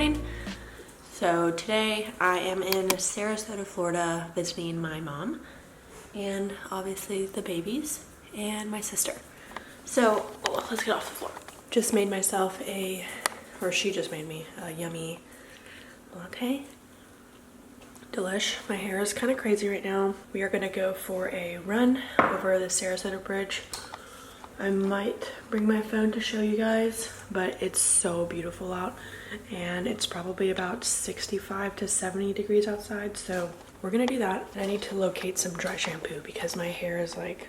morning. So today I am in Sarasota, Florida visiting my mom and obviously the babies and my sister. So let's get off the floor. Just made myself she just made me a yummy latte. Delish. My hair is kind of crazy right now. We are gonna go for a run over the Sarasota Bridge. I might bring my phone to show you guys, but it's so beautiful out and it's probably about 65 to 70 degrees outside, so we're gonna do that. I need to locate some dry shampoo because my hair is like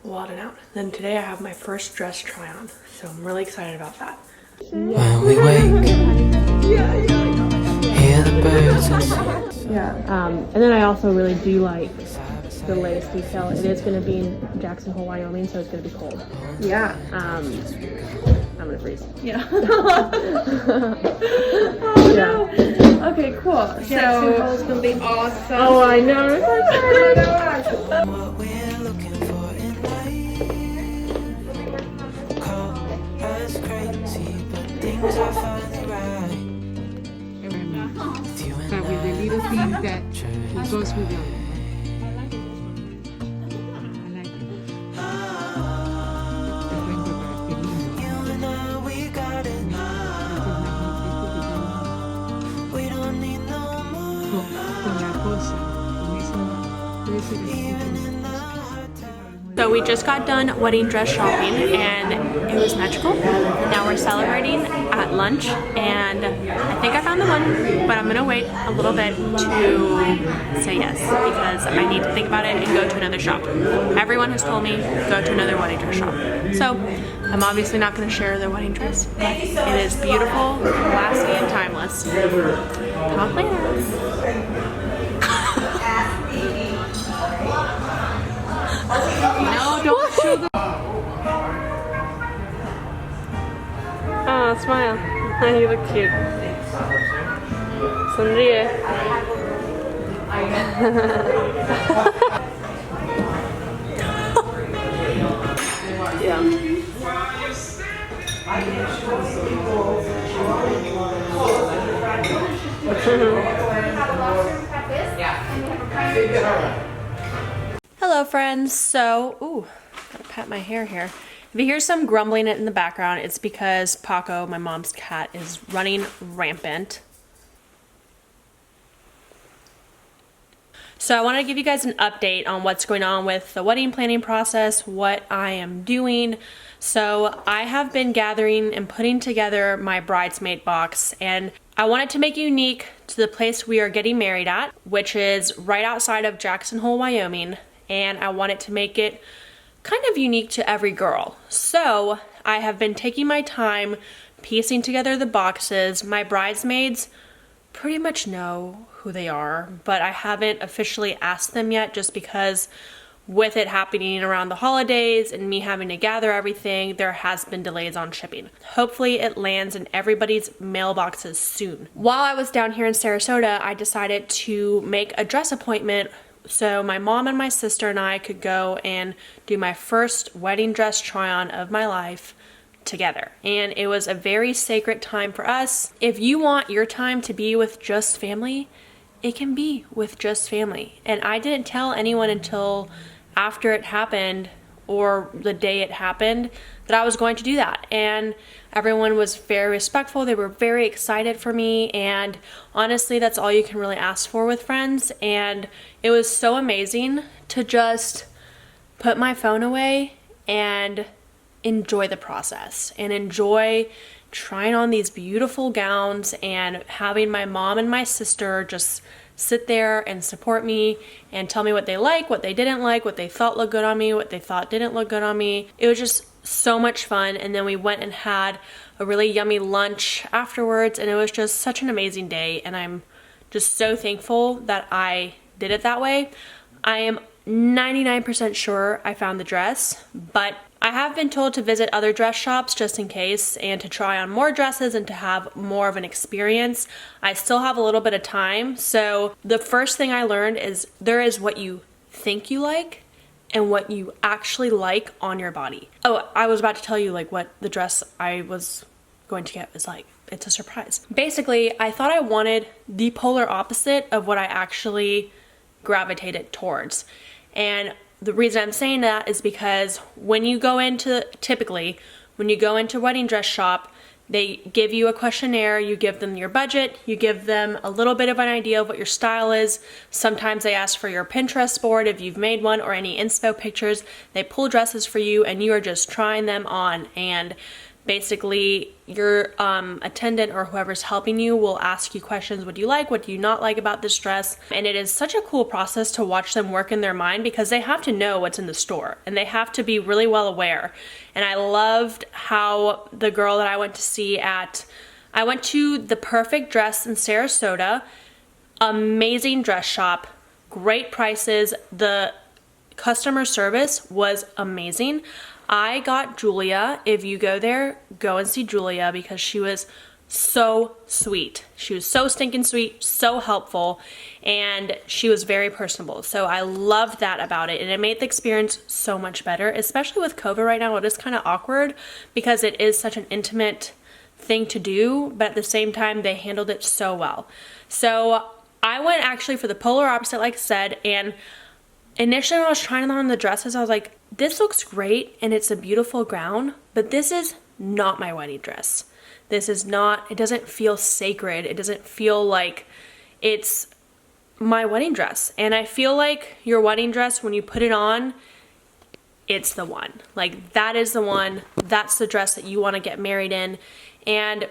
wadding out. Then today I have my first dress try on, so I'm really excited about that. When we wake, hear the birds and sing. Yeah, and then I also really do like the latest detail. It is going to be in Jackson Hole, Wyoming, so it's going to be cold. Yeah. I'm going to freeze. Yeah. Oh no. Okay, cool. Jackson Hole's going to be awesome. Oh, I know. I'm so excited. What we're looking for in life. Call us crazy, but things are finally right. But with the little thing that goes with it. So we just got done wedding dress shopping and it was magical. Now we're celebrating at lunch and I think I found the one, but I'm gonna wait a little bit to say yes because I need to think about it and go to another shop. Everyone has told me go to another wedding dress shop. So I'm obviously not gonna share their wedding dress, but it is beautiful, classy, and timeless. Talk later. No, don't show them. Oh, smile. You look cute. Sonríe. Yeah. Hello friends, so, gotta pat my hair here. If you hear some grumbling in the background, it's because Paco, my mom's cat, is running rampant. So I want to give you guys an update on what's going on with the wedding planning process, what I am doing. So I have been gathering and putting together my bridesmaid box, and I want it to make it unique to the place we are getting married at, which is right outside of Jackson Hole, Wyoming. And I want it to make it kind of unique to every girl. So I have been taking my time piecing together the boxes. My bridesmaids pretty much know who they are, but I haven't officially asked them yet just because with it happening around the holidays and me having to gather everything, there has been delays on shipping. Hopefully it lands in everybody's mailboxes soon. While I was down here in Sarasota, I decided to make a dress appointment so my mom and my sister and I could go and do my first wedding dress try-on of my life together. And it was a very sacred time for us. If you want your time to be with just family, it can be with just family. And I didn't tell anyone until after it happened or the day it happened that I was going to do that. And everyone was very respectful. They were very excited for me. And honestly, that's all you can really ask for with friends. And it was so amazing to just put my phone away and enjoy the process and enjoy trying on these beautiful gowns and having my mom and my sister just sit there and support me and tell me what they like, what they didn't like, what they thought looked good on me, what they thought didn't look good on me. It was just so much fun. And then we went and had a really yummy lunch afterwards, and it was just such an amazing day. And I'm just so thankful that I did it that way. I am 99% sure I found the dress, but I have been told to visit other dress shops just in case and to try on more dresses and to have more of an experience. I still have a little bit of time. So the first thing I learned is there is what you think you like and what you actually like on your body. Oh, I was about to tell you like what the dress I was going to get was like. it's a surprise. Basically, I thought I wanted the polar opposite of what I actually gravitated towards. And the reason I'm saying that is because typically, when you go into a wedding dress shop, they give you a questionnaire, you give them your budget, you give them a little bit of an idea of what your style is. Sometimes they ask for your Pinterest board if you've made one or any inspo pictures. They pull dresses for you and you are just trying them on, and basically your attendant or whoever's helping you will ask you questions. What do you like? What do you not like about this dress? And it is such a cool process to watch them work in their mind, because they have to know what's in the store and they have to be really well aware. And I loved how the girl that I went to see I went to the Perfect Dress in Sarasota. Amazing dress shop, great prices. The customer service was amazing. I got Julia. If you go there, go and see Julia, because she was so sweet. She was so stinking sweet, so helpful, and she was very personable. So I loved that about it, and it made the experience so much better, especially with COVID right now. It is kind of awkward because it is such an intimate thing to do, but at the same time, they handled it so well. So I went actually for the polar opposite, like I said, and initially when I was trying on the dresses, I was like, this looks great and it's a beautiful gown, but this is not my wedding dress. This is not, it doesn't feel sacred. It doesn't feel like it's my wedding dress. And I feel like your wedding dress, when you put it on, it's the one. Like, that is the one. That's the dress that you want to get married in. And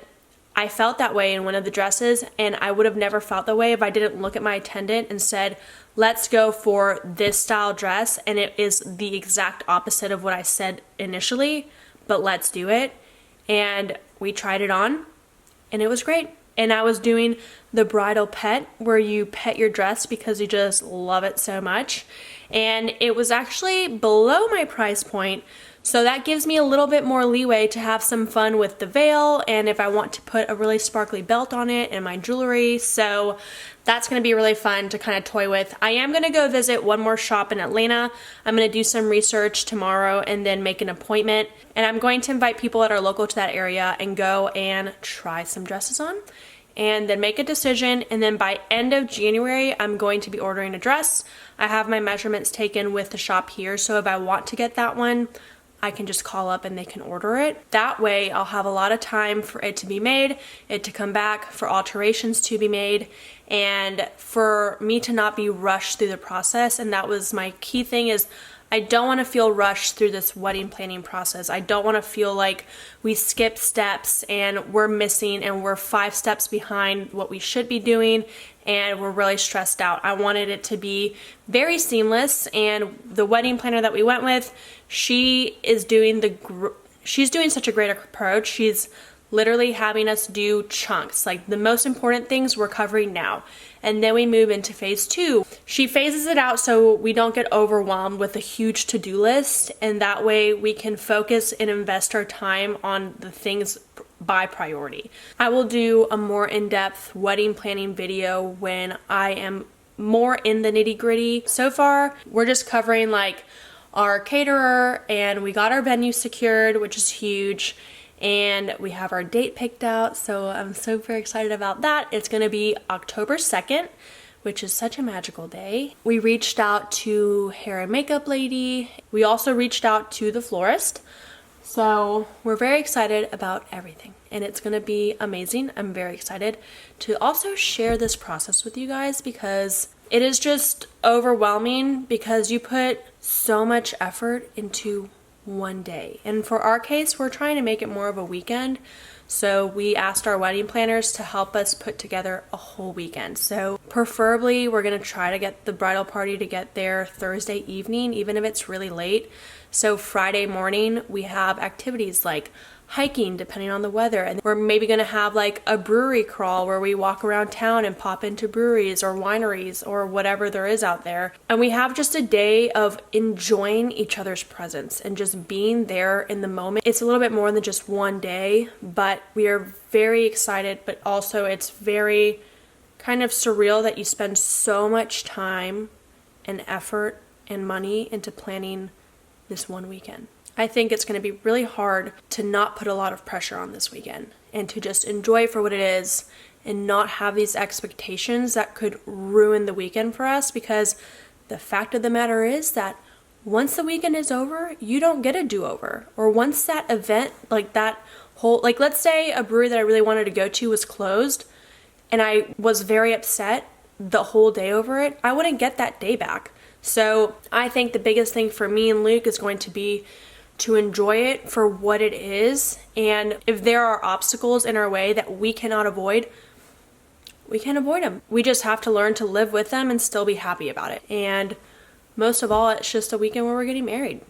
I felt that way in one of the dresses, and I would have never felt that way if I didn't look at my attendant and said, let's go for this style dress, and it is the exact opposite of what I said initially, but let's do it. And we tried it on, and it was great. And I was doing the bridal pet, where you pet your dress because you just love it so much. And it was actually below my price point, so that gives me a little bit more leeway to have some fun with the veil, and if I want to put a really sparkly belt on it and my jewelry. So that's going to be really fun to kind of toy with. I am going to go visit one more shop in Atlanta. I'm going to do some research tomorrow and then make an appointment. And I'm going to invite people that are local to that area and go and try some dresses on, and then make a decision. And then by end of January, I'm going to be ordering a dress. I have my measurements taken with the shop here, so if I want to get that one, I can just call up and they can order it. That way I'll have a lot of time for it to be made, it to come back, for alterations to be made, and for me to not be rushed through the process. And that was my key thing, is I don't want to feel rushed through this wedding planning process. I don't want to feel like we skip steps and we're missing and we're 5 steps behind what we should be doing and we're really stressed out. I wanted it to be very seamless, and the wedding planner that we went with, she's doing such a great approach. She's literally having us do chunks. Like, the most important things we're covering now, and then we move into phase 2. She phases it out so we don't get overwhelmed with a huge to-do list, and that way we can focus and invest our time on the things by priority. I will do a more in-depth wedding planning video when I am more in the nitty-gritty. So far, we're just covering like our caterer, and we got our venue secured, which is huge. And we have our date picked out, so I'm super excited about that. It's going to be October 2nd, which is such a magical day. We reached out to hair and makeup lady. We also reached out to the florist. So we're very excited about everything, and it's going to be amazing. I'm very excited to also share this process with you guys, because it is just overwhelming, because you put so much effort into one day. And for our case, we're trying to make it more of a weekend. So we asked our wedding planners to help us put together a whole weekend. So preferably, we're going to try to get the bridal party to get there Thursday evening, even if it's really late. So Friday morning, we have activities like hiking, depending on the weather. And we're maybe going to have like a brewery crawl where we walk around town and pop into breweries or wineries or whatever there is out there. And we have just a day of enjoying each other's presence and just being there in the moment. It's a little bit more than just one day, but we are very excited, but also it's very kind of surreal that you spend so much time and effort and money into planning this one weekend. I think it's going to be really hard to not put a lot of pressure on this weekend. and to just enjoy it for what it is and not have these expectations that could ruin the weekend for us, because the fact of the matter is that once the weekend is over, you don't get a do-over. Or once that event, like that whole, like let's say a brewery that I really wanted to go to was closed and I was very upset the whole day over it, I wouldn't get that day back. So I think the biggest thing for me and Luke is going to be to enjoy it for what it is. And if there are obstacles in our way that we cannot avoid, we can't avoid them. We just have to learn to live with them and still be happy about it. And most of all, it's just a weekend where we're getting married.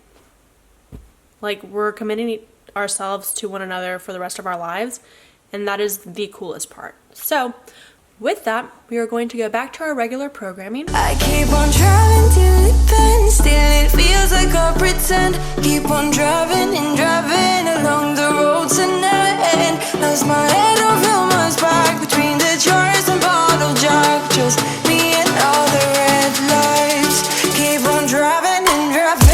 Like, we're committing ourselves to one another for the rest of our lives, and that is the coolest part. So with that, we are going to go back to our regular programming. I keep on driving till it bends, still it feels like I pretend. Keep on driving and driving along the road to never end. Lost my head over my back between the jars and bottle jack. Just me and all the red lights. Keep on driving and driving.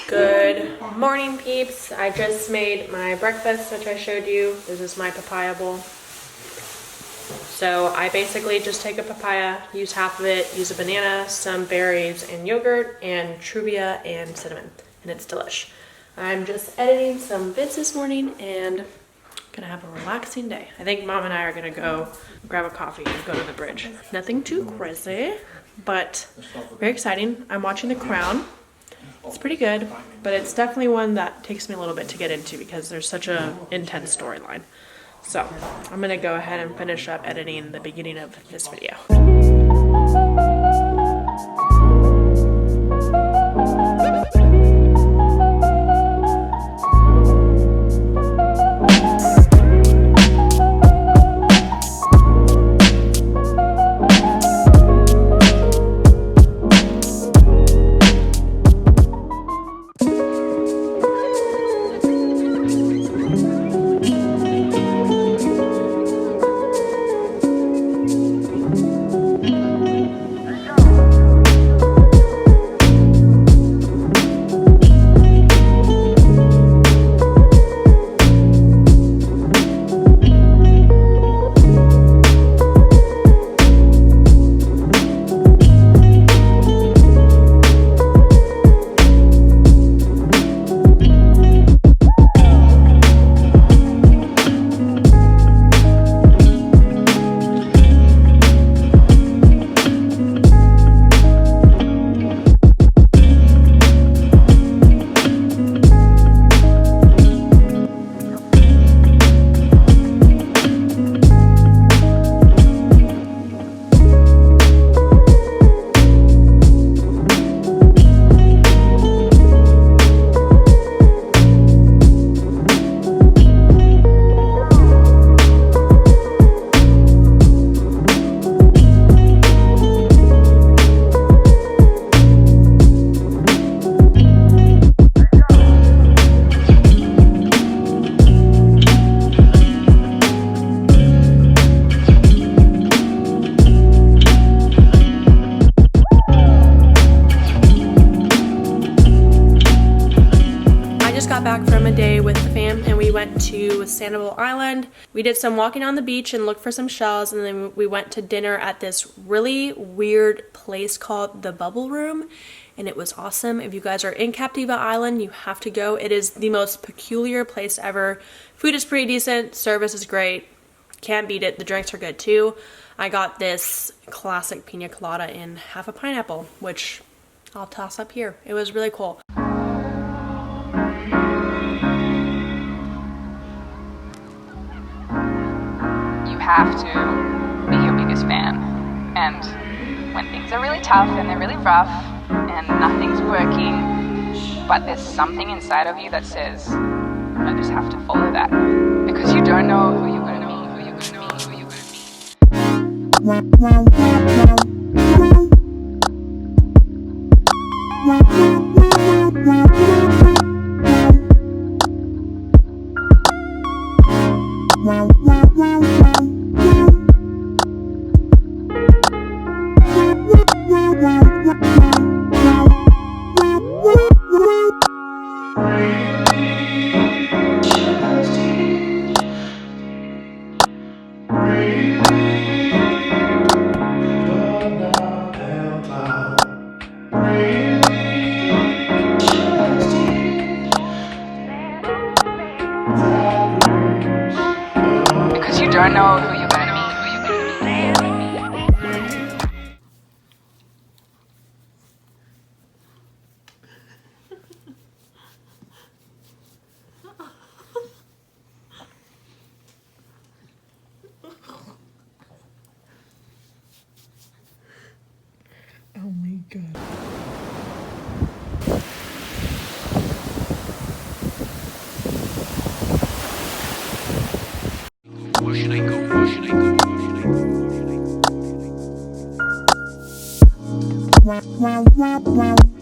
Good morning, peeps. I just made my breakfast, which I showed you. This is my papaya bowl. So I basically just take a papaya, use half of it, use a banana, some berries and yogurt, and truvia and cinnamon, and it's delish. I'm just editing some vids this morning and gonna have a relaxing day. I think Mom and I are gonna go grab a coffee and go to the bridge. Nothing too crazy, but very exciting. I'm watching The Crown. It's pretty good, but it's definitely one that takes me a little bit to get into because there's such a intense storyline. So I'm gonna go ahead and finish up editing the beginning of this video. To Sanibel Island. We did some walking on the beach and looked for some shells, and then we went to dinner at this really weird place called the Bubble Room, and it was awesome. If you guys are in Captiva Island, you have to go. It is the most peculiar place ever. Food is pretty decent, service is great, can't beat it. The drinks are good too. I got this classic pina colada in half a pineapple, which I'll toss up here. It was really cool. Have to be your biggest fan, and when things are really tough and they're really rough and nothing's working, But there's something inside of you that says, I just have to follow that. Because you don't know who you're going to meet, who you're going to meet, who you're going Because you don't know who you're going to meet, who you're going to meet. Oh my god. Where should I go? Where should I go? Where should I go? wow, wow, wow, wow.